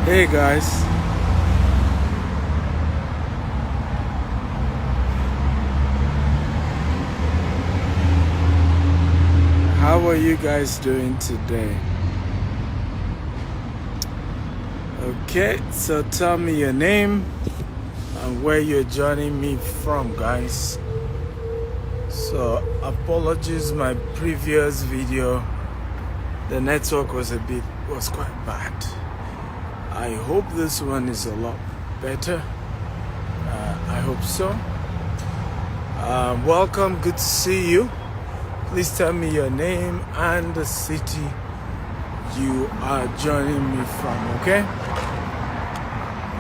Hey guys, how are you guys doing today? Okay, so tell me your name and where you're joining me from, guys. So apologies, my previous video, the network was quite bad. I hope this one is a lot better. I hope so. Welcome, good to see you. Please tell me your name and the city you are joining me from, okay?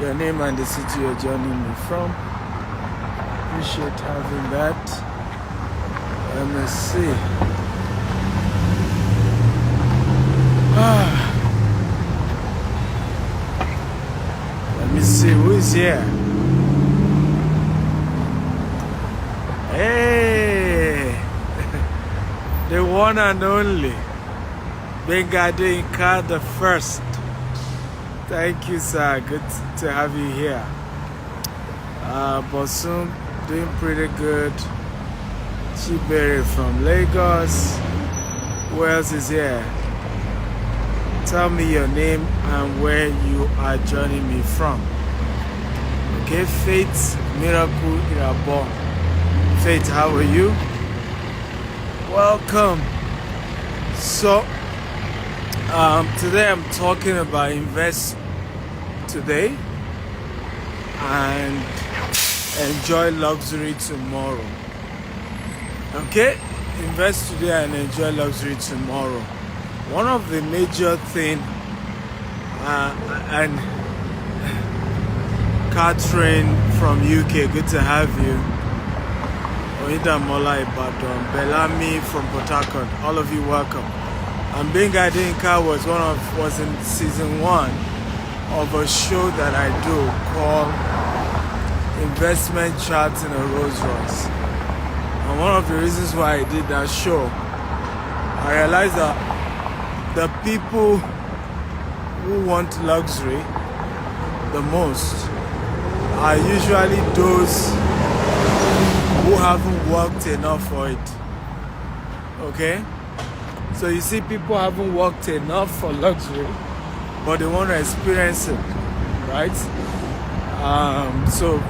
Your name and the city you're joining me from. Appreciate having that. Let me see. Let me see who is here. Hey, the one and only Bengade Inka the first. Thank you, sir. Good to have you here. Bosun, doing pretty good. Chibere from Lagos. Who else is here? Tell me your name and where you are joining me from. Okay, Faith Miracle Irabo. Faith, how are you? Welcome. So, today I'm talking about invest today and enjoy luxury tomorrow. Okay, invest today and enjoy luxury tomorrow. One of the major thing, and Catherine from UK, good to have you. Oida Mola Ibadan, Bellamy from Port Harcourt, all of you welcome. And Benga Dinka was in season 1 of a show that I do called Investment Charts in a Rolls Royce. And one of the reasons why I did that show, I realized that the people who want luxury the most are usually those who haven't worked enough for it. Okay? So you see, people haven't worked enough for luxury, but they want to experience it, right? So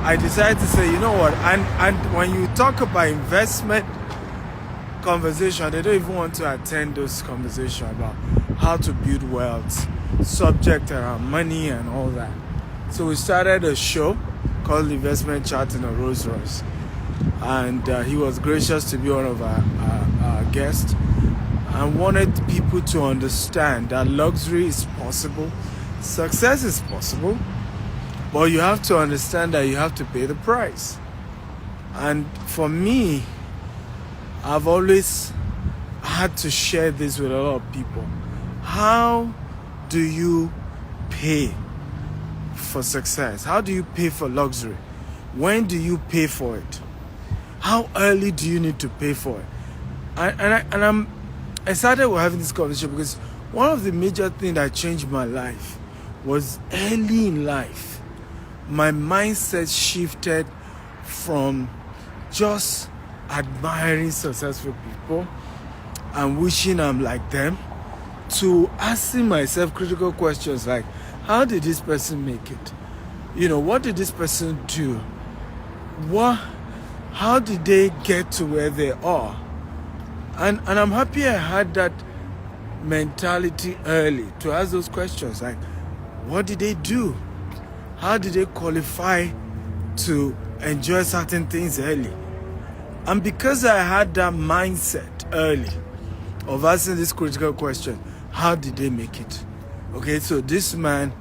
I decided to say, you know what? And when you talk about investment conversation, they don't even want to attend those conversations about how to build wealth, subject around money and all that. So we started a show called Investment Chart in a Rolls Royce, and he was gracious to be one of our guests and wanted people to understand that luxury is possible, success is possible, but you have to understand that you have to pay the price. And for me, I've always had to share this with a lot of people. How do you pay for success? How do you pay for luxury? When do you pay for it? How early do you need to pay for it? I'm excited we're having this conversation because one of the major things that changed my life was early in life. My mindset shifted from just admiring successful people and wishing I'm like them to asking myself critical questions like, how did this person make it? You know, what did this person do? How did they get to where they are? And I'm happy I had that mentality early to ask those questions like, what did they do? How did they qualify to enjoy certain things early? And because I had that mindset early of asking this critical question, how did they make it? Okay, so this man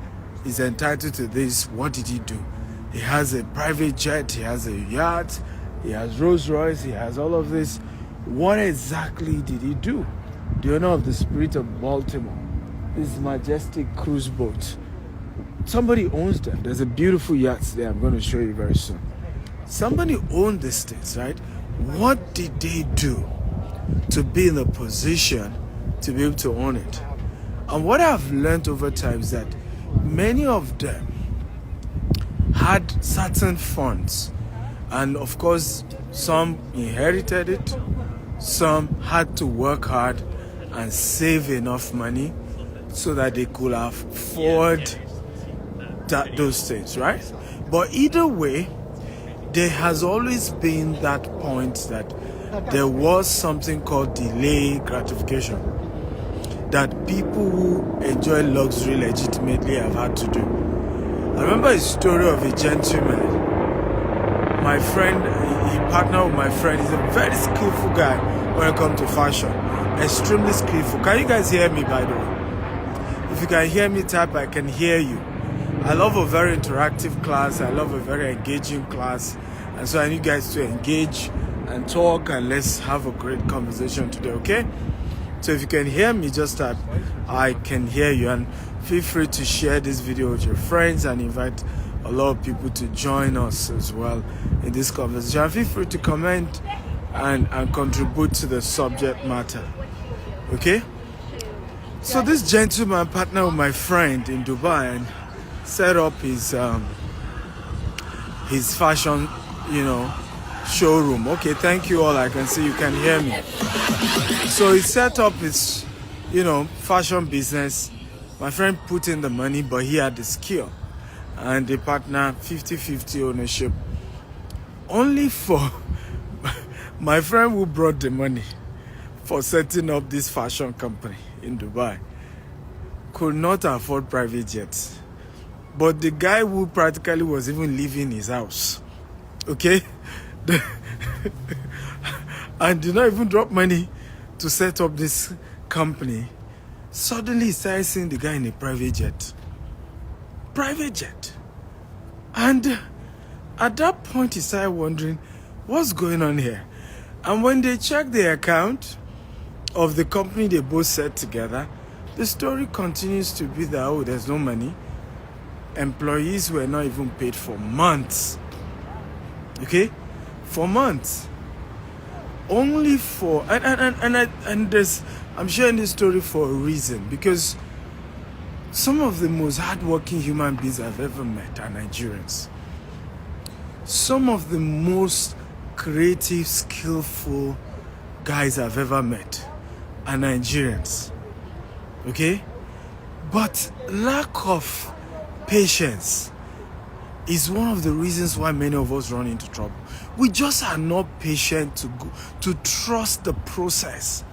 is entitled to this. What did he do? He has a private jet, he has a yacht, he has Rolls Royce, he has all of this. What exactly did he do? The owner of the Spirit of Baltimore, this majestic cruise boat. Somebody owns them. There's a beautiful yacht there I'm going to show you very soon. Somebody owned these things, right? What did they do to be in a position to be able to own it? And what I've learned over time is that many of them had certain funds, and of course some inherited it, some had to work hard and save enough money so that they could afford those things, right? But either way, there has always been that point that there was something called delay gratification that people who enjoy luxury legitimately have had to do. I remember a story of a gentleman. My friend, he partnered with my friend. He's a very skillful guy when it comes to fashion. Extremely skillful. Can you guys hear me, by the way? If you can hear me, type I can hear you. I love a very interactive class. I love a very engaging class. And so I need you guys to engage and talk, and let's have a great conversation today, okay? So if you can hear me, just type I can hear you, and feel free to share this video with your friends and invite a lot of people to join us as well in this conversation. Feel free to comment and contribute to the subject matter, okay? So this gentleman partnered with my friend in Dubai and set up his fashion, showroom. Okay, thank you all. I can see you can hear me. So he set up his, fashion business. My friend put in the money, but he had the skill. And they partner 50-50 ownership. Only for my friend who brought the money for setting up this fashion company in Dubai could not afford private jets. But the guy who practically was even leaving his house, okay, and did not even drop money to set up this company, suddenly he started seeing the guy in a private jet. And at that point he started wondering what's going on here. And when they checked the account of the company they both set together, the story continues to be that, there's no money. Employees were not even paid for months. Okay? For months. Only for and there's, I'm sharing this story for a reason, because some of the most hardworking human beings I've ever met are Nigerians. Some of the most creative, skillful guys I've ever met are Nigerians. Okay? But lack of patience is one of the reasons why many of us run into trouble. We just are not patient to trust the process.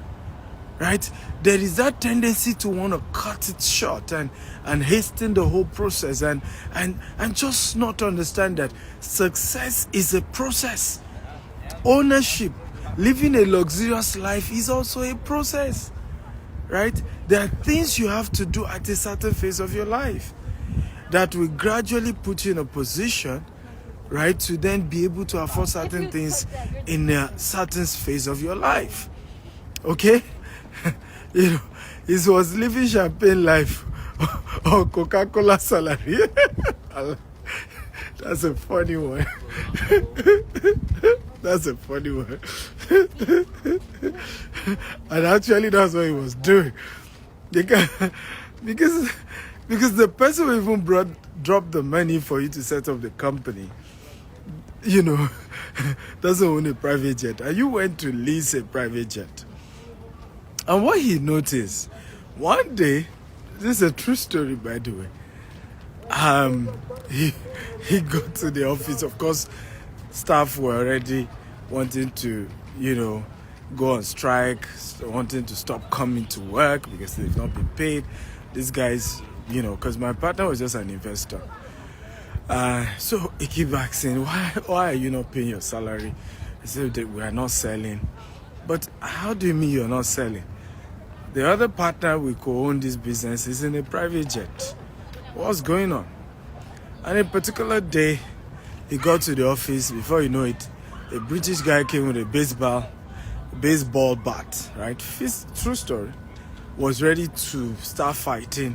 Right? There is that tendency to want to cut it short and hasten the whole process and just not understand that success is a process. Ownership, living a luxurious life is also a process. Right? There are things you have to do at a certain phase of your life that will gradually put you in a position, right, to then be able to afford certain things in a certain phase of your life. Okay? It was living champagne life or Coca-Cola salary. That's a funny one. That's a funny one. And actually that's what he was doing. Because the person who even dropped the money for you to set up the company, doesn't own a private jet. And you went to lease a private jet. And what he noticed, one day, this is a true story, by the way. He got to the office. Of course, staff were already wanting to, go on strike, wanting to stop coming to work because they've not been paid. These guys, because my partner was just an investor. So he keep asking, why are you not paying your salary? I said that we are not selling. But how do you mean you're not selling? The other partner we co-own this business is in a private jet. What's going on? And a particular day, he got to the office. Before you know it, a British guy came with a baseball bat, right? True story. Was ready to start fighting.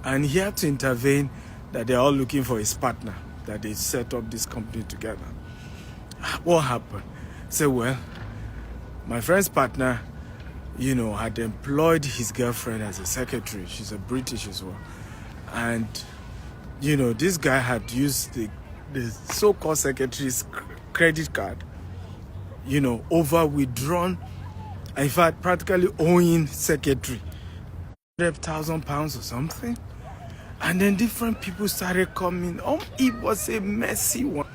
And he had to intervene that they're all looking for his partner, that they set up this company together. What happened? Say, well, my friend's partner had employed his girlfriend as a secretary. She's a British as well. And, this guy had used the so-called secretary's credit card, over withdrawn, in fact, practically owing secretary £100,000 or something. And then different people started coming. It was a messy one.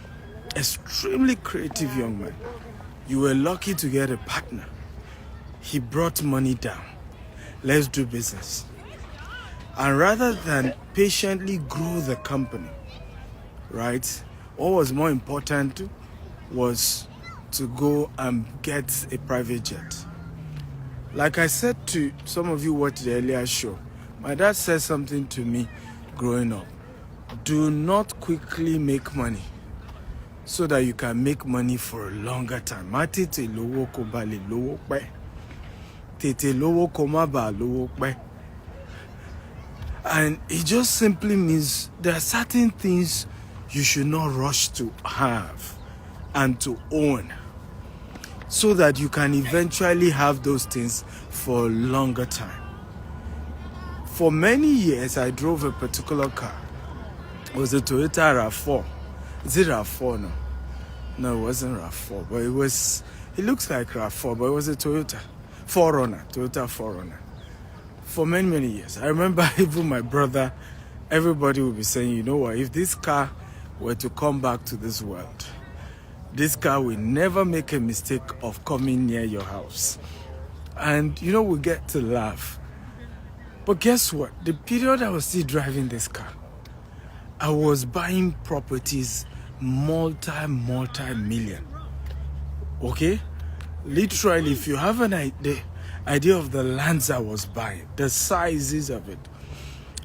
Extremely creative young man. You were lucky to get a partner. He brought money down. Let's do business. And rather than patiently grow the company, right, what was more important was to go and get a private jet. Like I said to some of you watched the earlier show, my dad said something to me growing up. Do not quickly make money so that you can make money for a longer time. Tete lowo ko ba le lowo pe. Tete lowo ko ma ba lowo pe. And it just simply means there are certain things you should not rush to have and to own, so that you can eventually have those things for a longer time. For many years, I drove a particular car. It was a Toyota RAV4. Is it RAV4 now? No, it wasn't RAV4, but it looks like RAV4, but it was a Toyota 4Runner, Toyota 4Runner. For many, many years. I remember even my brother, everybody would be saying, you know what, if this car were to come back to this world, this car will never make a mistake of coming near your house. And, we get to laugh. But guess what? The period I was still driving this car, I was buying properties multi-million. Okay? Literally, if you have an idea of the lands I was buying, the sizes of it.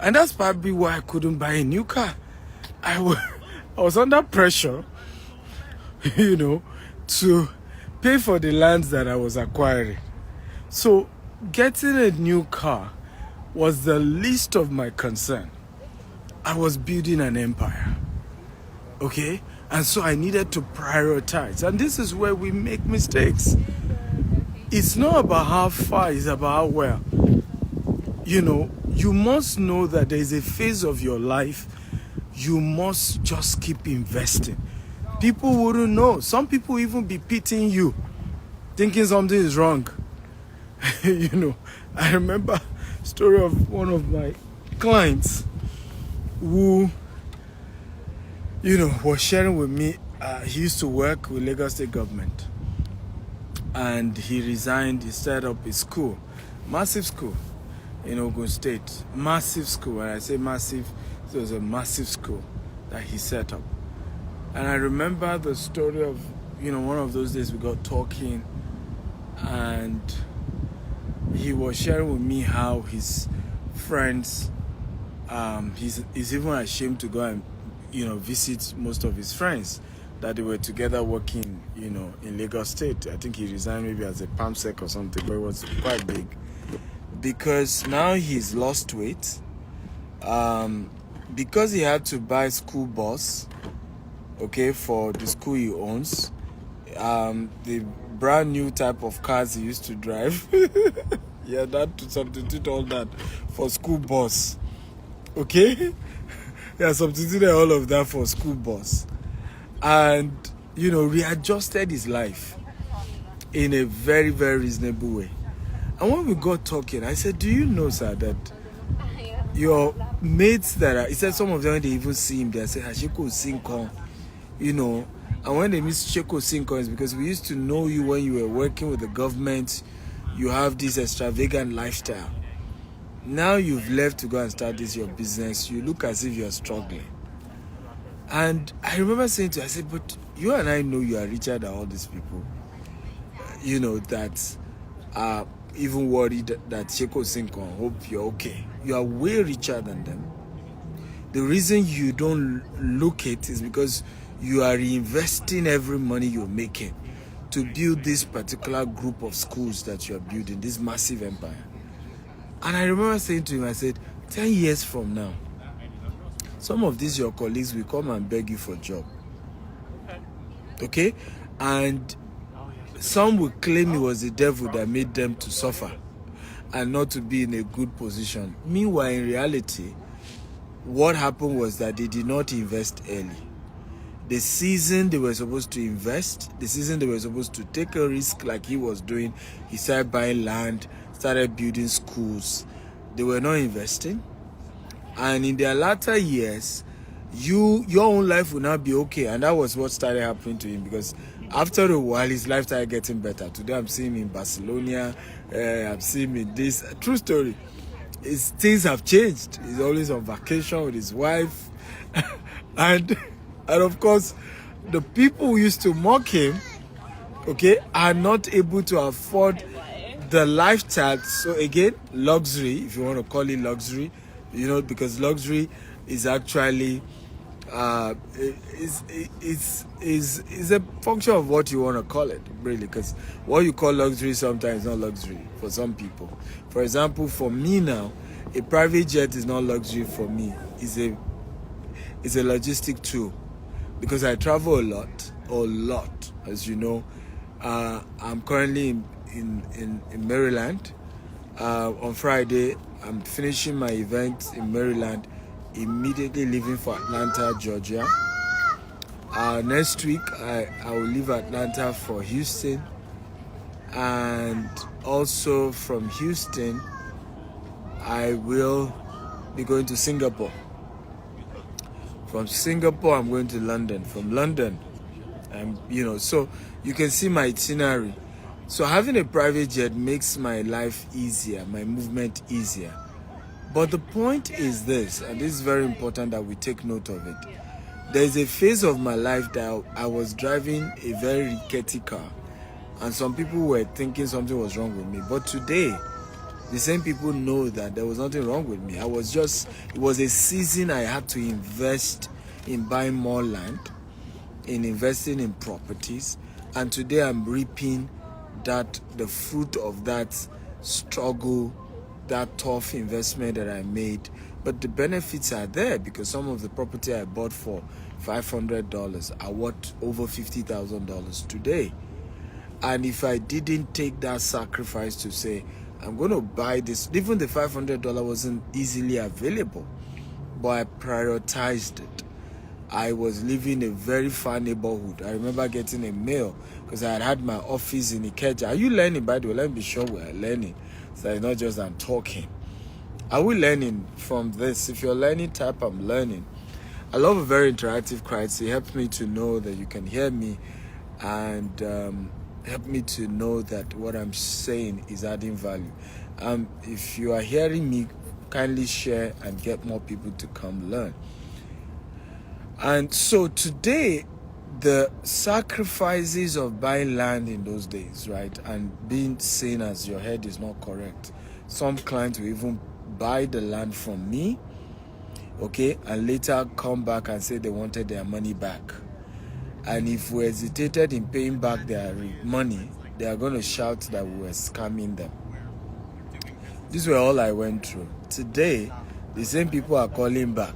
And that's probably why I couldn't buy a new car. I was under pressure, to pay for the lands that I was acquiring. So getting a new car was the least of my concern. I was building an empire. Okay? And so I needed to prioritize. And this is where we make mistakes. It's not about how far, it's about how well. You must know that there is a phase of your life you must just keep investing. People wouldn't know. Some people even be pitying you, thinking something is wrong. I remember a story of one of my clients who, was sharing with me. He used to work with Lagos State government. And he resigned, he set up a school, massive school in Ogun State. Massive school. When I say massive, it was a massive school that he set up. And I remember the story of, one of those days we got talking, and he was sharing with me how his friends, he's even ashamed to go and, visit most of his friends that they were together working, in Lagos State. I think he resigned maybe as a PAMSEC or something, but it was quite big. Because now he's lost weight. Because he had to buy school bus, okay, for the school he owns. The brand new type of cars he used to drive. He had to substitute all that for school bus. Okay? He substituted all of that for school bus. And, readjusted his life in a very, very reasonable way. And when we got talking, I said, do you know, sir, that your mates he said some of them, when they even see him, they say, Hashiko Sinkon, and when they miss Sheko Sinkon, it's because we used to know you when you were working with the government, you have this extravagant lifestyle. Now you've left to go and start your business, you look as if you're struggling. And I remember saying to her, I said, but you and I know you are richer than all these people, that are even worried that Sheko Sinkon, hope you're okay. You are way richer than them. The reason you don't look it is because you are reinvesting every money you're making to build this particular group of schools that you are building, this massive empire. And I remember saying to him, I said, 10 years from now, some of these your colleagues will come and beg you for a job. Okay? And some will claim it was the devil that made them to suffer. and not to be in a good position. Meanwhile, in reality, what happened was that they did not invest early. The season they were supposed to invest, the season they were supposed to take a risk like he was doing, he started buying land, started building schools. They were not investing. And in their latter years, your own life will not be okay. And that was what started happening to him, because after a while, his life started getting better. Today, I'm seeing him in Barcelona. I'm seeing him in this. True story. Things have changed. He's always on vacation with his wife. and of course, the people who used to mock him, okay, are not able to afford the lifestyle. So again, luxury, if you want to call it luxury, because luxury is actually is a function of what you want to call it, really, because what you call luxury sometimes is not luxury for some people. For example, for me now, a private jet is not luxury for me. It's a logistic tool, because I travel a lot, as you know. I'm currently in Maryland. On Friday, I'm finishing my event in Maryland, immediately leaving for Atlanta, Georgia. Next week, I will leave Atlanta for Houston, and also from Houston, I will be going to Singapore. From Singapore, I'm going to London. From London, so you can see my itinerary. So having a private jet makes my life easier, my movement easier. But the point is this, and this is very important that we take note of it. There's a phase of my life that I was driving a very rickety car, and some people were thinking something was wrong with me. But today, the same people know that there was nothing wrong with me. It was a season I had to invest in buying more land, in investing in properties, and today I'm reaping the fruit of that struggle, that tough investment that I made. But the benefits are there, because some of the property I bought for $500 are worth over $50,000 today. And if I didn't take that sacrifice to say, I'm going to buy this, even the $500 wasn't easily available, but I prioritized it. I was living in a very far neighborhood. I remember getting a mail, because I had my office in Ikeja. Are you learning, by the way? Let me be sure we're learning, so it's not just I'm talking. Are we learning from this? If you're learning, type I'm learning. I love a very interactive crowd. It helps me to know that you can hear me, and help me to know that what I'm saying is adding value. If you are hearing me, kindly share and get more people to come learn. And so today, the sacrifices of buying land in those days, right, and being seen as your head is not correct. Some clients will even buy the land from me, okay, and later come back and say they wanted their money back. And if we hesitated in paying back their money, they are going to shout that we were scamming them. These were all I went through. Today, the same people are calling back.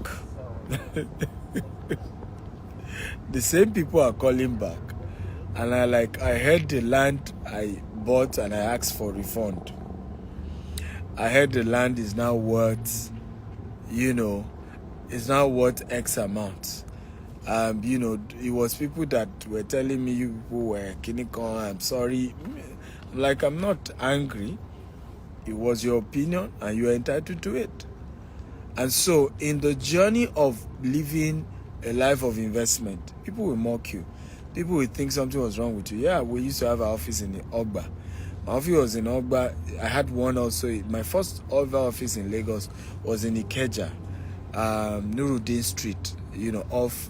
The same people are calling back. And I heard the land I bought and I asked for refund. I heard the land is now worth, it's now worth X amount. It was people that were telling me, you people were kinikon, I'm sorry. I'm not angry. It was your opinion and you are entitled to it. And so in the journey of living a life of investment, people will mock you. People will think something was wrong with you. Yeah, we used to have our office in the Ogba. My office was in Ogba. I had one also. My first ever office in Lagos was in Ikeja, Nuruddin Street, off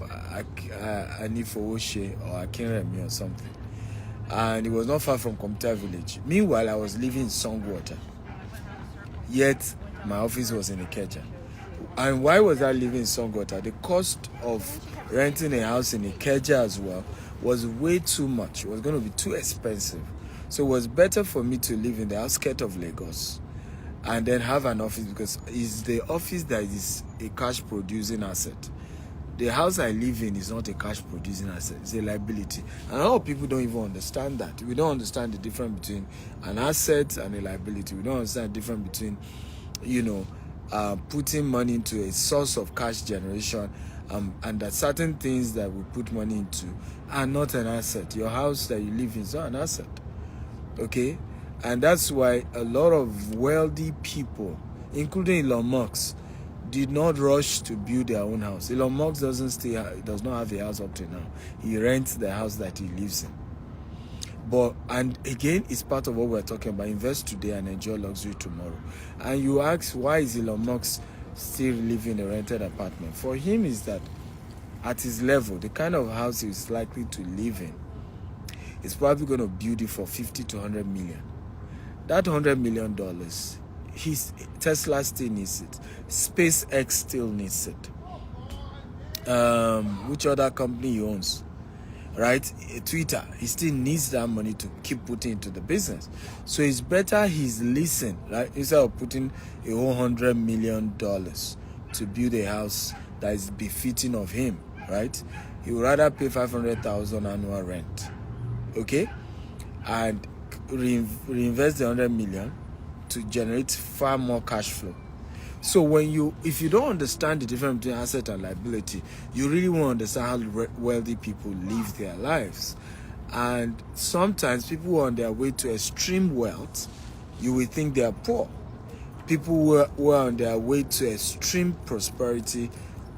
Anifowoshe or Akinremi or something. And it was not far from Computer Village. Meanwhile, I was living in Songwater. Yet, my office was in Ikeja. And why was I living in Songwater? The cost of renting a house in Ikeja as well was way too much. It was going to be too expensive. So it was better for me to live in the outskirts of Lagos and then have an office, because it's the office that is a cash producing asset. the house I live in is not a cash producing asset, it's a liability. And a lot of people don't even understand that. We don't understand the difference between an asset and a liability. We don't understand the difference between, putting money into a source of cash generation, and that certain things that we put money into are not an asset. Your house that you live in is not an asset. Okay? And that's why a lot of wealthy people, including Elon Musk, did not rush to build their own house. Elon Musk does not have a house up to now. He rents the house that he lives in. But, and again, it's part of what we're talking about. Invest today and enjoy luxury tomorrow. And you ask, why is Elon Musk still living in a rented apartment? For him is that at his level, the kind of house he's likely to live in, is probably going to build it for 50 to 100 million. That $100 million, Tesla still needs it. SpaceX still needs it. Which other company he owns? Right? Twitter. He still needs that money to keep putting into the business. So it's better he's listening, right? Instead of putting a whole $100 million to build a house that is befitting of him, right? He would rather pay $500,000 annual rent, okay, and reinvest the $100 million to generate far more cash flow. So if you don't understand the difference between asset and liability, you really won't understand how wealthy people live their lives. And sometimes people who are on their way to extreme wealth, you will think they are poor. People who are on their way to extreme prosperity,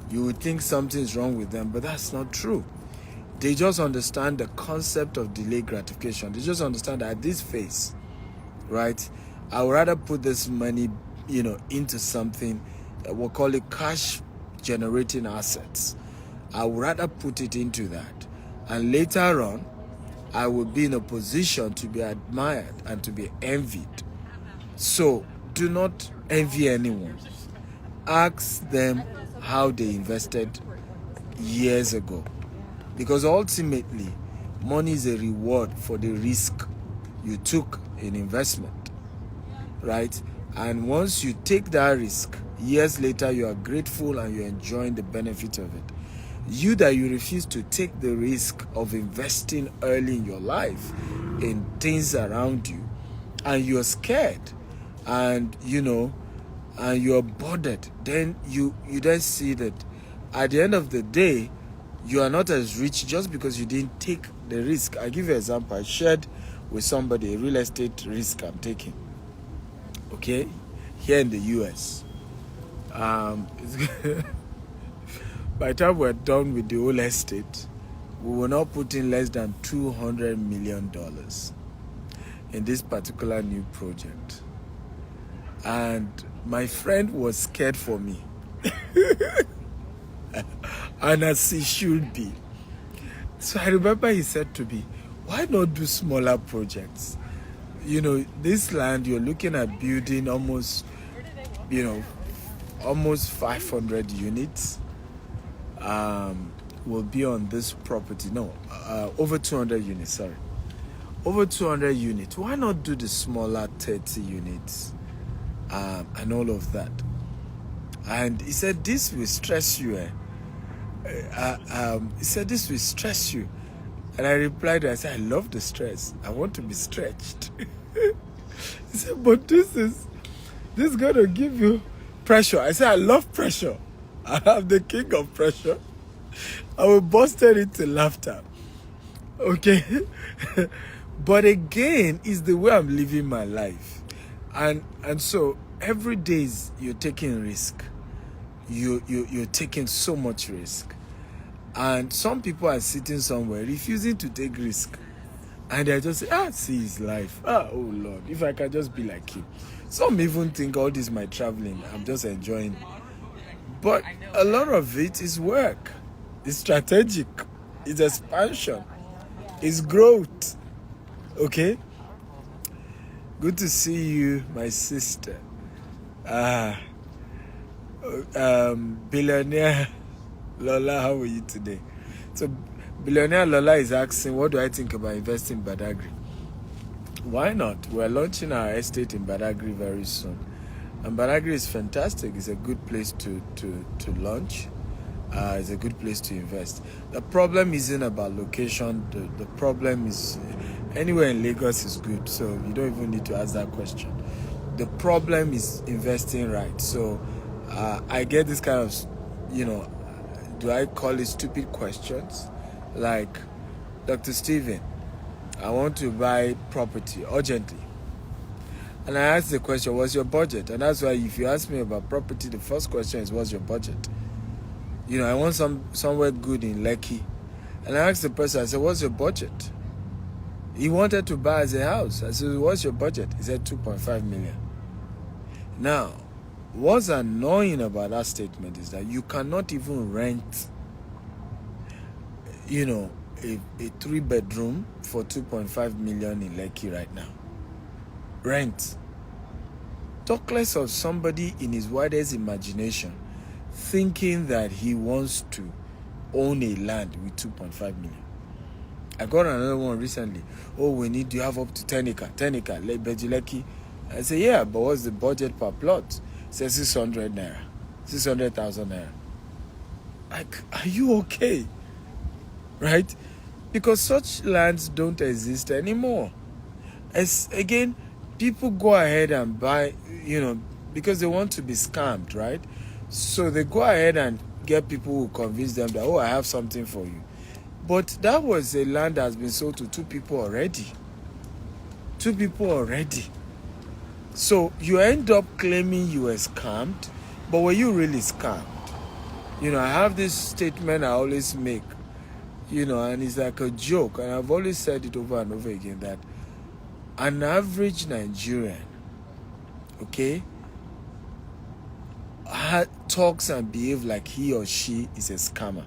you would think something's wrong with them, but that's not true. They just understand the concept of delayed gratification. They just understand that at this phase, right, I would rather put this money, into something that we'll call it cash generating assets. I would rather put it into that. And later on, I will be in a position to be admired and to be envied. So do not envy anyone. Ask them how they invested years ago. Because ultimately, money is a reward for the risk you took in investment, right? And once you take that risk, years later, you are grateful and you're enjoying the benefit of it. You refuse to take the risk of investing early in your life in things around you, and you're scared, and and you're bothered, then you then see that at the end of the day, you are not as rich just because you didn't take the risk. I give you an example. I shared with somebody a real estate risk I'm taking. Okay, here in the US. By the time we're done with the whole estate, we will not put in less than $200 million in this particular new project. And my friend was scared for me. And as he should be. So I remember he said to me, why not do smaller projects? This land you're looking at building almost 500 units will be on this property. No, over 200 units, sorry. Over 200 units. Why not do the smaller 30 units and all of that? And he said, this will stress you. He said, this will stress you. And I replied, I said, I love the stress. I want to be stretched. He said, but this is going to give you pressure. I said, I love pressure. I'm the king of pressure. I will burst into laughter. Okay? But again, it's the way I'm living my life. And so every day you're taking risk. You're taking so much risk. And some people are sitting somewhere refusing to take risk. And they're just saying, see his life. Oh Lord, if I can just be like him. Some even think all this my traveling, I'm just enjoying. But a lot of it is work. It's strategic. It's expansion. It's growth. Okay? Good to see you, my sister. Billionaire Lola, how are you today? So Billionaire Lola is asking, what do I think about investing in Badagry? Why not? We're launching our estate in Badagry very soon. And Badagry is fantastic. It's a good place to launch. It's a good place to invest. The problem isn't about location. The problem is anywhere in Lagos is good, so you don't even need to ask that question. The problem is investing right. So I get this kind of, do I call it stupid questions? Like, Dr. Steven, I want to buy property urgently. And I ask the question, what's your budget? And that's why if you ask me about property, the first question is, what's your budget? I want somewhere good in Lekki. And I asked the person, I said, what's your budget? He wanted to buy as a house. I said, what's your budget? He said 2.5 million. Now, what's annoying about that statement is that you cannot even rent, a 3-bedroom for 2.5 million in Lekki right now. Rent. Talk less of somebody in his widest imagination thinking that he wants to own a land with 2.5 million. I got another one recently. Oh, we need to have up to 10 acre, Lekki. I say, yeah, but what's the budget per plot? It says 600,000 naira. Like, are you okay? Right? Because such lands don't exist anymore. Again, people go ahead and buy, because they want to be scammed, right? So they go ahead and get people who convince them that, oh, I have something for you. But that was a land that has been sold to 2 people already. 2 people already. So you end up claiming you were scammed, but were you really scammed? I have this statement I always make, and it's like a joke, and I've always said it over and over again, that an average Nigerian, okay, talks and behaves like he or she is a scammer.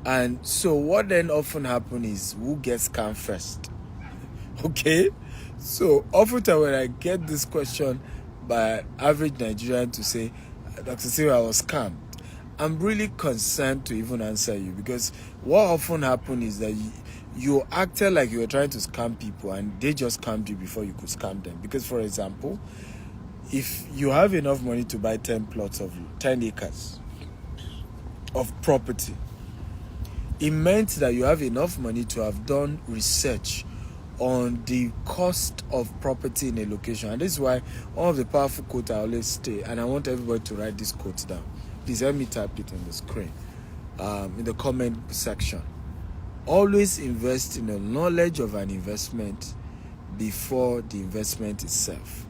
And so what then often happens is who gets scammed first. Okay? So often when I get this question by average Nigerian to say, Dr. Siri, I was scammed, I'm really concerned to even answer you, because what often happens is that you acted like you were trying to scam people and they just scammed you before you could scam them. Because, for example, if you have enough money to buy 10 acres of property, it meant that you have enough money to have done research on the cost of property in a location. And this is why one of the powerful quotes I always say, and I want everybody to write this quote down. Please help me type it on the screen, in the comment section. Always invest in the knowledge of an investment before the investment itself.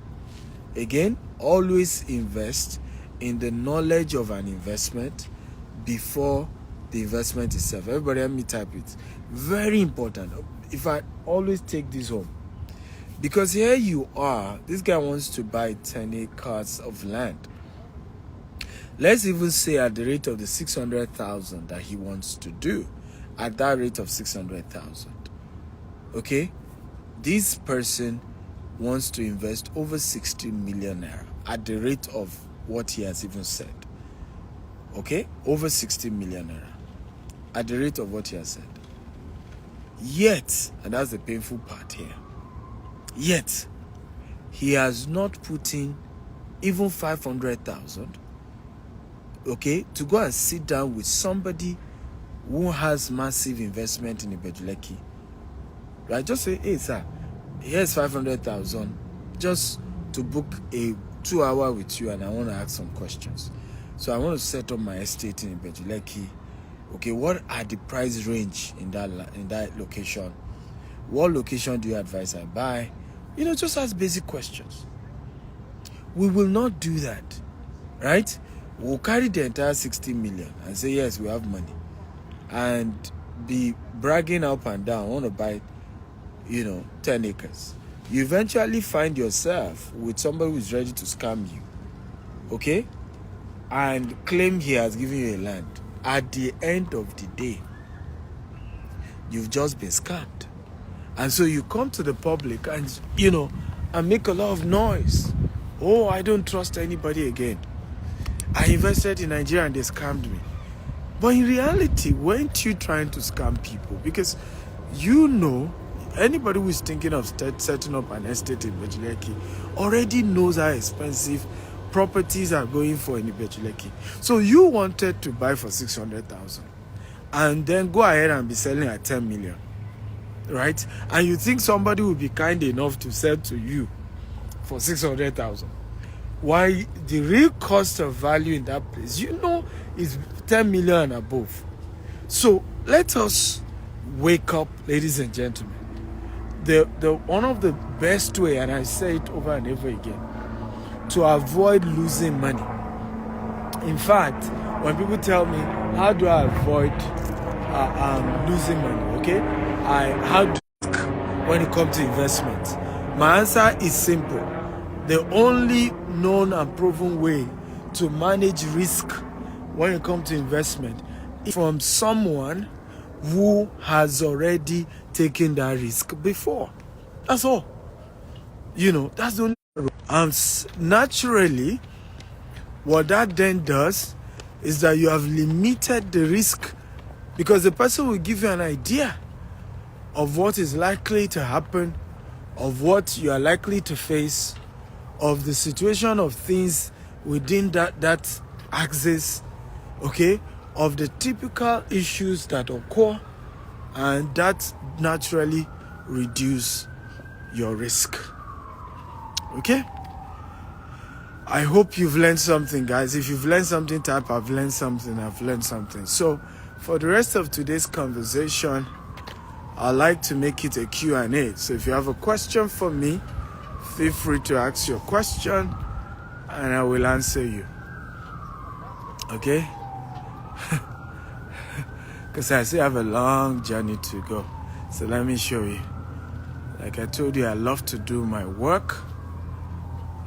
Again, always invest in the knowledge of an investment before the investment itself. Everybody help me type it. Very important. If I always take this home, because here you are, this guy wants to buy 10 acres of land. Let's even say at the rate of the 600,000 that he wants to do, at that rate of 600,000, okay, this person wants to invest over 60 million naira at the rate of what he has even said. Okay, over 60 million naira at the rate of what he has said. Yet, and that's the painful part here, yet he has not put in even 500,000, okay, to go and sit down with somebody who has massive investment in Ibejuleki. Right? Just say, hey, sir, here's 500,000 just to book a 2-hour with you, and I want to ask some questions. So I want to set up my estate in Ibejuleki. Okay, what are the price range in that location? What location do you advise I buy? Just ask basic questions. We will not do that, right? We'll carry the entire 60 million and say, yes, we have money, and be bragging up and down, I want to buy, 10 acres. You eventually find yourself with somebody who's ready to scam you, okay, and claim he has given you a land. At the end of the day, you've just been scammed. And so you come to the public and, and make a lot of noise. Oh, I don't trust anybody again. I invested in Nigeria and they scammed me. But in reality, weren't you trying to scam people? Because anybody who is thinking of setting up an estate in Bejuleki already knows how expensive properties are going for in Ibejuleki. So you wanted to buy for 600,000 and then go ahead and be selling at 10 million, right? And you think somebody will be kind enough to sell to you for 600,000? Why the real cost of value in that place, is 10 million and above. So let us wake up, ladies and gentlemen. The one of the best way, and I say it over and over again, to avoid losing money. In fact, when people tell me, how do I avoid losing money? Okay, how do when it comes to investment? My answer is simple. The only known and proven way to manage risk when it comes to investment is from someone who has already taken that risk before. That's all. That's the only. Naturally, what that then does is that you have limited the risk, because the person will give you an idea of what is likely to happen, of what you are likely to face, of the situation of things within that axis, okay, of the typical issues that occur, and that naturally reduce your risk. Okay? I hope you've learned something, guys. If you've learned something, type I've learned something, I've learned something. So for the rest of today's conversation, I'd like to make it a Q&A. So if you have a question for me, feel free to ask your question and I will answer you. Okay? Because I still have a long journey to go. So let me show you. Like I told you, I love to do my work.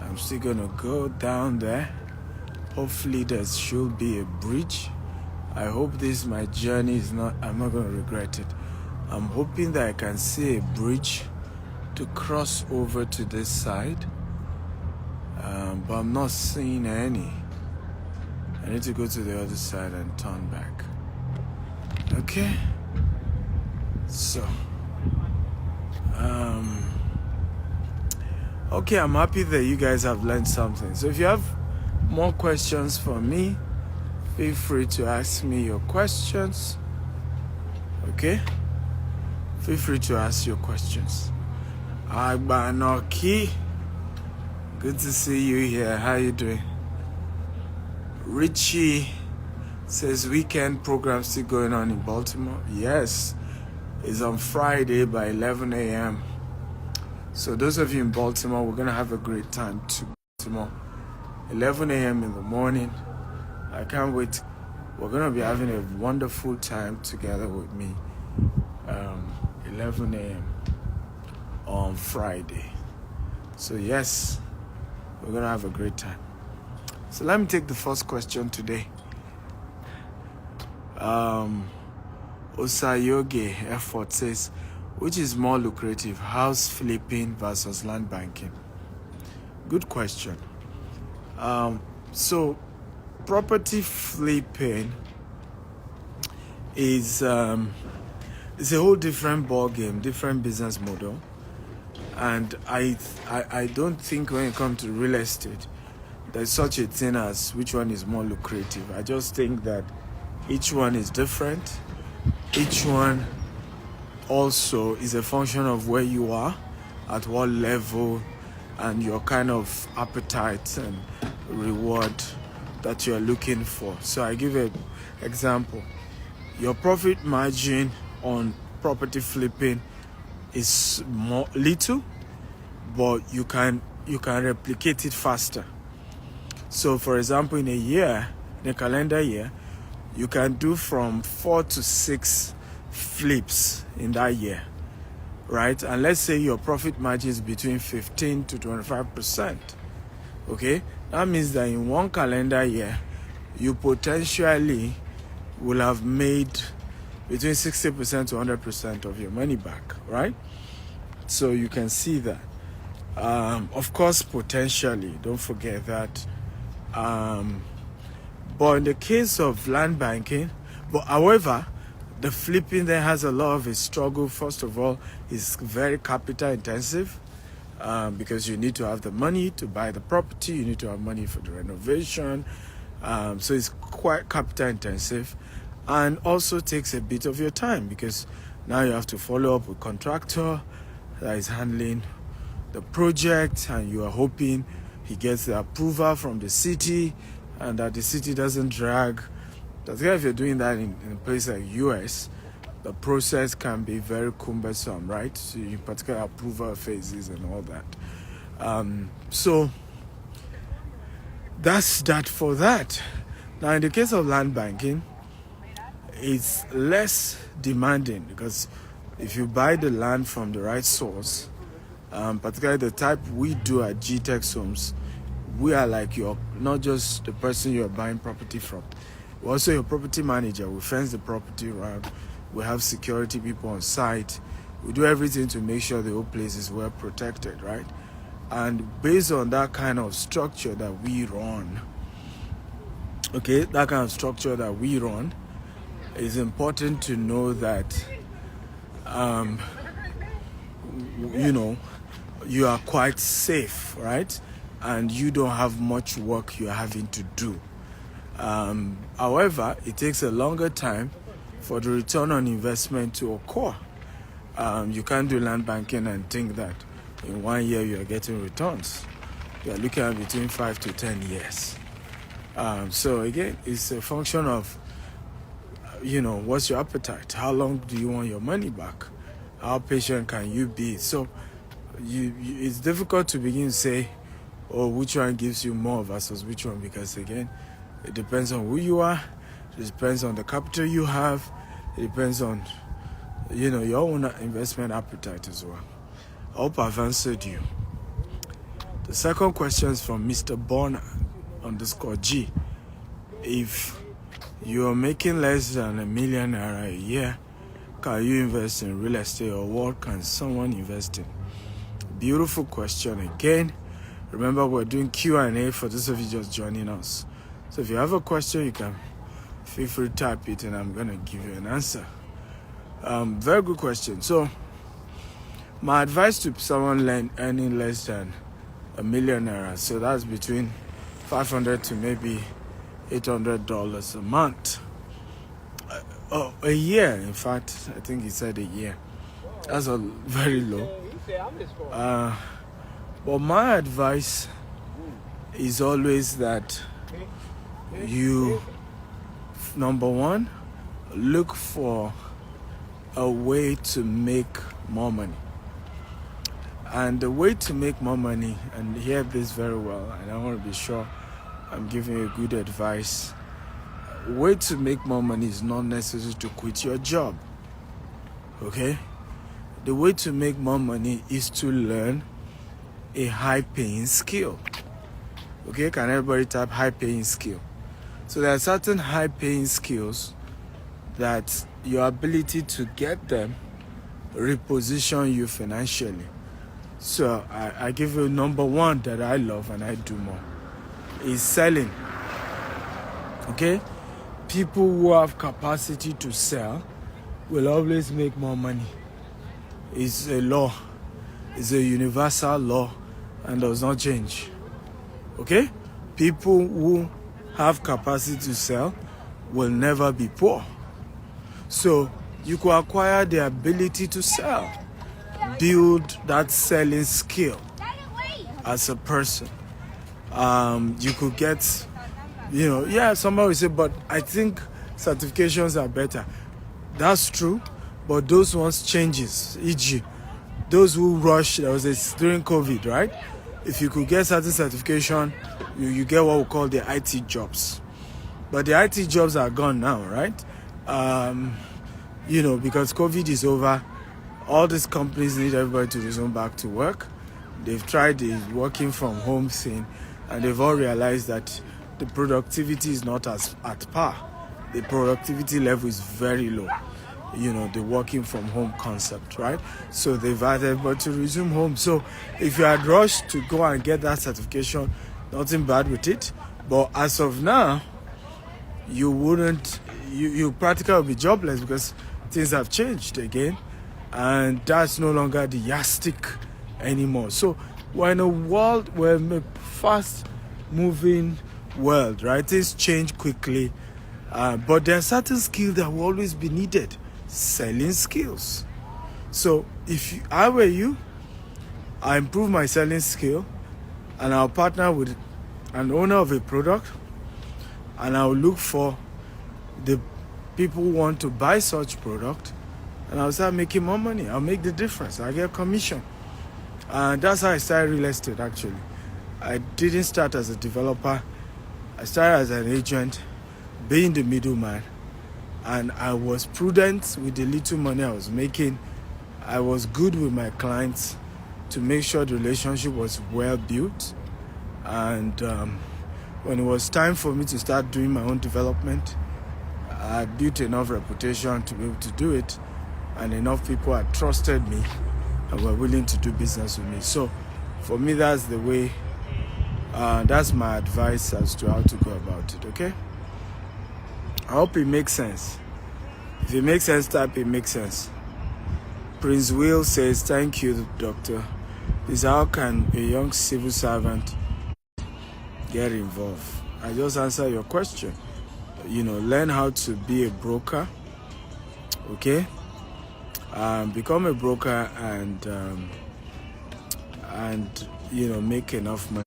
I'm still going to go down there. Hopefully there should be a bridge. I hope my journey I'm not going to regret it. I'm hoping that I can see a bridge to cross over to this side, but I'm not seeing any. I need to go to the other side and turn back. Okay, so okay, I'm happy that you guys have learned something. So if you have more questions for me, feel free to ask me your questions. Okay, feel free to ask your questions. Agbanoki, good to see you here. How you doing? Richie says weekend program still going on in Baltimore. Yes, it's on Friday by 11 a.m. So those of you in Baltimore, we're gonna have a great time to Baltimore. 11 a.m. in the morning. I can't wait. We're gonna be having a wonderful time together with me. 11 a.m. on Friday. So yes, we're gonna have a great time. So let me take the first question today. Osayoge Effort says, which is more lucrative, house flipping versus land banking? Good question. So property flipping is it's a whole different ball game, different business model. And I don't think when it comes to real estate, there's such a thing as which one is more lucrative. I just think that each one is different. Each one also is a function of where you are, at what level, and your kind of appetite and reward that you're looking for. So I give an example. Your profit margin on property flipping is little, but you can replicate it faster. So for example, in a calendar year, you can do from 4 to 6 flips in that year, right? And let's say your profit margin is between 15 to 25%. Okay, that means that in one calendar year, you potentially will have made between 60% to 100% of your money back, right? So you can see that. Of course, potentially, don't forget that. But in the case of land banking, however, the flipping there has a lot of a struggle. First of all, it's very capital intensive, because you need to have the money to buy the property, you need to have money for the renovation. So it's quite capital intensive, and also takes a bit of your time, because now you have to follow up with contractor that is handling the project, and you are hoping he gets the approval from the city, and that the city doesn't drag. That's why if you're doing that in a place like US, the process can be very cumbersome, right? So in particular approval phases and all that. So that's that for that. Now, in the case of land banking, it's less demanding, because if you buy the land from the right source, particularly the type we do at GTEX Homes, we are like not just the person you're buying property from, we're also your property manager. We fence the property around, we have security people on site, we do everything to make sure the whole place is well protected, right? And based on that kind of structure that we run, it's important to know that, you are quite safe, right? And you don't have much work you're having to do. However, it takes a longer time for the return on investment to occur. You can't do land banking and think that in 1 year you are getting returns. You are looking at between 5 to 10 years. So again, it's a function of, what's your appetite? How long do you want your money back? How patient can you be? So it's difficult to begin to say, which one gives you more versus which one, because again, it depends on who you are, it depends on the capital you have, it depends on, your own investment appetite as well. I hope I've answered you. The second question is from Mr. Bonner _G. If you're making less than $1 million a year, can you invest in real estate, or what can someone invest in? Beautiful question again. Remember, we're doing Q&A for those of you just joining us. So if you have a question, you can feel free to type it and I'm going to give you an answer. Very good question. So my advice to someone earning less than $1 million, so that's between $500 to maybe $800 a month. A year, in fact, I think he said a year. That's very low. But my advice is always that you, number one, look for a way to make more money. And the way to make more money, and hear this very well, and I want to be sure I'm giving you good advice. Way to make more money is not necessary to quit your job. Okay? The way to make more money is to learn a high-paying skill. Okay? Can everybody type high-paying skill? So there are certain high-paying skills that your ability to get them reposition you financially. So I give you number one that I love and I do more is selling. Okay? People who have capacity to sell will always make more money. It's a law. It's a universal law and does not change. Okay? People who have capacity to sell will never be poor. So you could acquire the ability to sell. Build that selling skill as a person. You could get, somebody will say, but I think certifications are better. That's true, but those ones changes. E.g., those who rush, during COVID, right? If you could get certain certification, you get what we call the IT jobs. But the IT jobs are gone now, right? Because COVID is over, all these companies need everybody to resume back to work. They've tried the working from home thing, and they've all realized that the productivity is not at par. The productivity level is very low. The working from home concept, right? So they've asked everybody to resume home. So if you had rushed to go and get that certification, nothing bad with it. But as of now, you practically will be jobless because things have changed again. And that's no longer the yardstick anymore. So we're in a world, we're in a fast moving world, right? Things change quickly, but there are certain skills that will always be needed. Selling skills. So if I were you, I improve my selling skill, and I'll partner with an owner of a product, and I'll look for the people who want to buy such product, and I'll start making more money. I'll make the difference. I get commission. And that's how I started real estate, actually. I didn't start as a developer. I started as an agent, being the middleman. And I was prudent with the little money I was making. I was good with my clients to make sure the relationship was well built. And when it was time for me to start doing my own development, I built enough reputation to be able to do it, and enough people had trusted me and were willing to do business with me. So for me, that's the way, that's my advice as to how to go about it, okay? I hope it makes sense. If it makes sense, type it makes sense. Prince Will says, thank you, doctor. Is how can a young civil servant get involved? I just answered your question. Learn how to be a broker, okay? Become a broker and make enough money.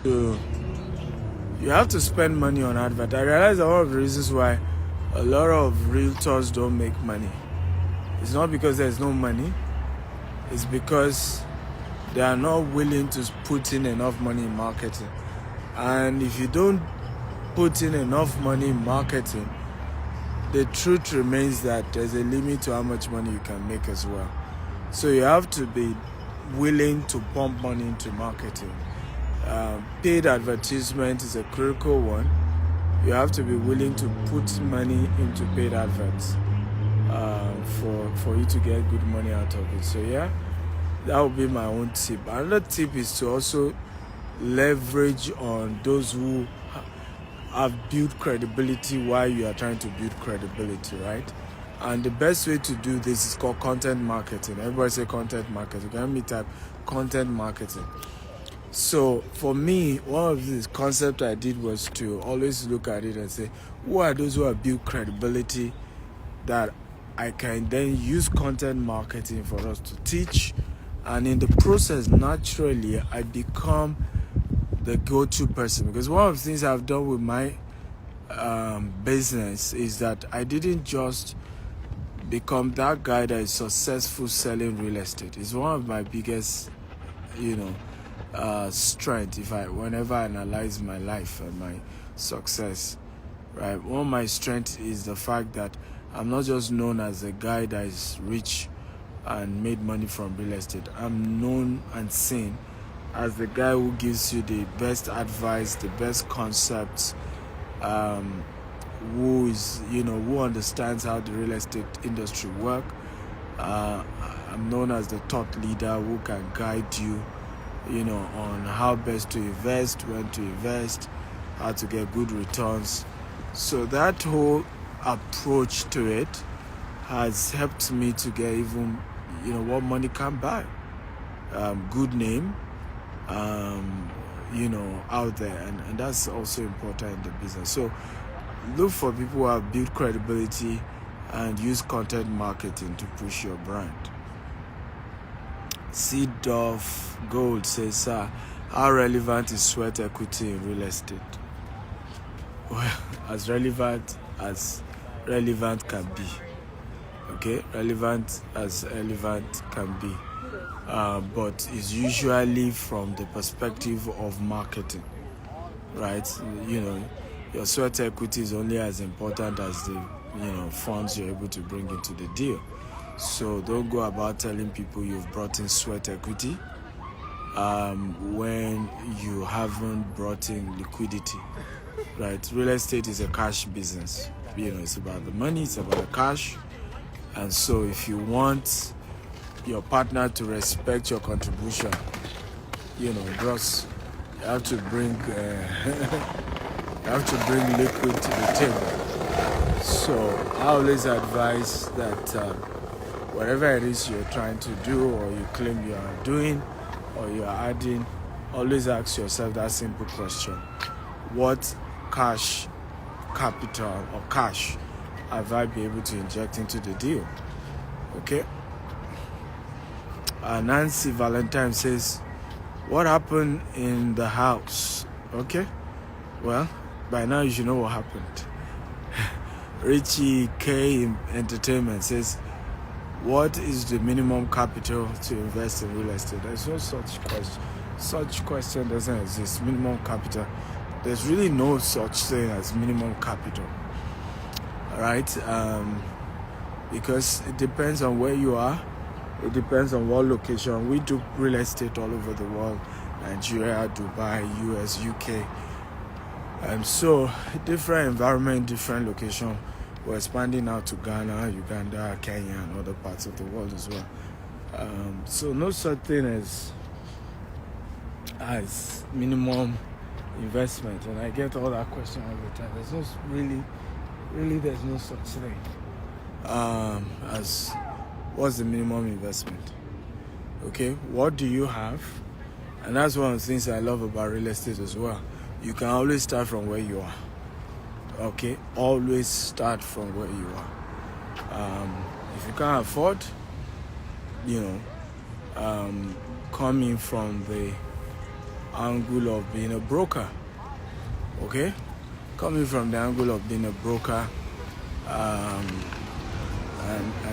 You have to spend money on advert. I realize one of the reasons why a lot of realtors don't make money. It's not because there's no money. It's because they are not willing to put in enough money in marketing. And if you don't put in enough money in marketing, the truth remains that there's a limit to how much money you can make as well. So you have to be willing to pump money into marketing. Paid advertisement is a critical one. You have to be willing to put money into paid adverts for you to get good money out of it. So yeah, that would be my own tip. Another tip is to also leverage on those who have built credibility while you are trying to build credibility, right? And the best way to do this is called content marketing. Everybody say content marketing. Can me type content marketing. So for me, one of the concepts I did was to always look at it and say, who are those who have built credibility that I can then use content marketing for us to teach, and in the process, naturally, I become the go-to person. Because one of the things I've done with my business is that I didn't just become that guy that is successful selling real estate. It's one of my biggest, strength. Whenever I analyze my life and my success, right? One of my strengths is the fact that I'm not just known as a guy that is rich and made money from real estate. I'm known and seen as the guy who gives you the best advice, the best concepts, who understands how the real estate industry works. I'm known as the thought leader who can guide you, on how best to invest, when to invest, how to get good returns. So that whole approach to it has helped me to get even, what money can buy. Good name, out there. And that's also important in the business. So look for people who have built credibility and use content marketing to push your brand. Seed of Gold says, sir, how relevant is sweat equity in real estate? Well, as relevant can be. Okay, relevant as relevant can be. But it's usually from the perspective of marketing, right? Your sweat equity is only as important as the funds you're able to bring into the deal. So don't go about telling people you've brought in sweat equity when you haven't brought in liquidity, right? Real estate is a cash business. It's about the money, it's about the cash. And so if you want your partner to respect your contribution, gross, you have to bring You have to bring liquid to the table. So I always advise that whatever it is you're trying to do or you claim you are doing or you are adding, always ask yourself that simple question. What cash capital or cash have I been able to inject into the deal? Okay? Nancy Valentine says, what happened in the house? Okay? Well, by now you should know what happened. Richie K Entertainment says, what is the minimum capital to invest in real estate? There's no such question. Such question doesn't exist. Minimum capital. There's really no such thing as minimum capital. All right? Because it depends on where you are. It depends on what location. We do real estate all over the world. Nigeria, Dubai, US, UK. So, different environment, different location. We're expanding out to Ghana, Uganda, Kenya, and other parts of the world as well. So, no such thing as minimum investment. And I get all that question all the time. There's no really there's no such thing as what's the minimum investment. Okay, what do you have? And that's one of the things I love about real estate as well. You can always start from where you are. Okay, always start from where you are. If you can't afford, coming from the angle of being a broker. Okay, coming from the angle of being a broker, and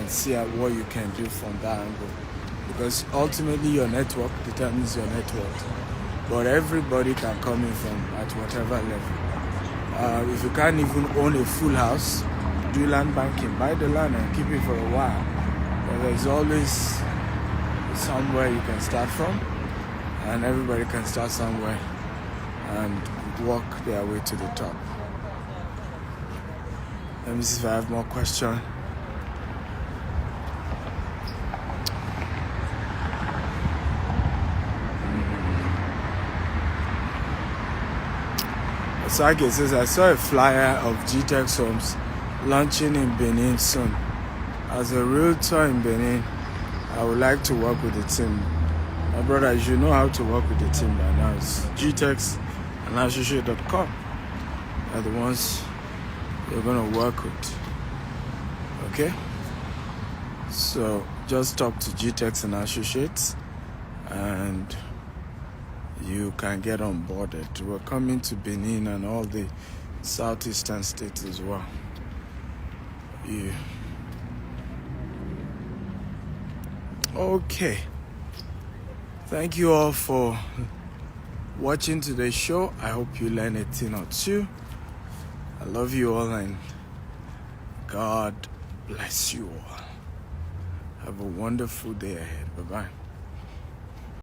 see what you can do from that angle. Because ultimately your network determines your net worth. But everybody can come in from at whatever level. If you can't even own a full house, do land banking. Buy the land and keep it for a while. But there's always somewhere you can start from. And everybody can start somewhere and work their way to the top. Let me see if I have more questions. Sage says, I saw a flyer of GTEX Homes launching in Benin soon. As a realtor in Benin, I would like to work with the team. My brother, you know how to work with the team by now. It's GTEX and associate.com. They're the ones you're going to work with. Okay? So just talk to GTEX and Associates and you can get onboarded. We're coming to Benin and all the southeastern states as well. Yeah. Okay. Thank you all for watching today's show. I hope you learned a thing or two. I love you all and God bless you all. Have a wonderful day ahead. Bye-bye.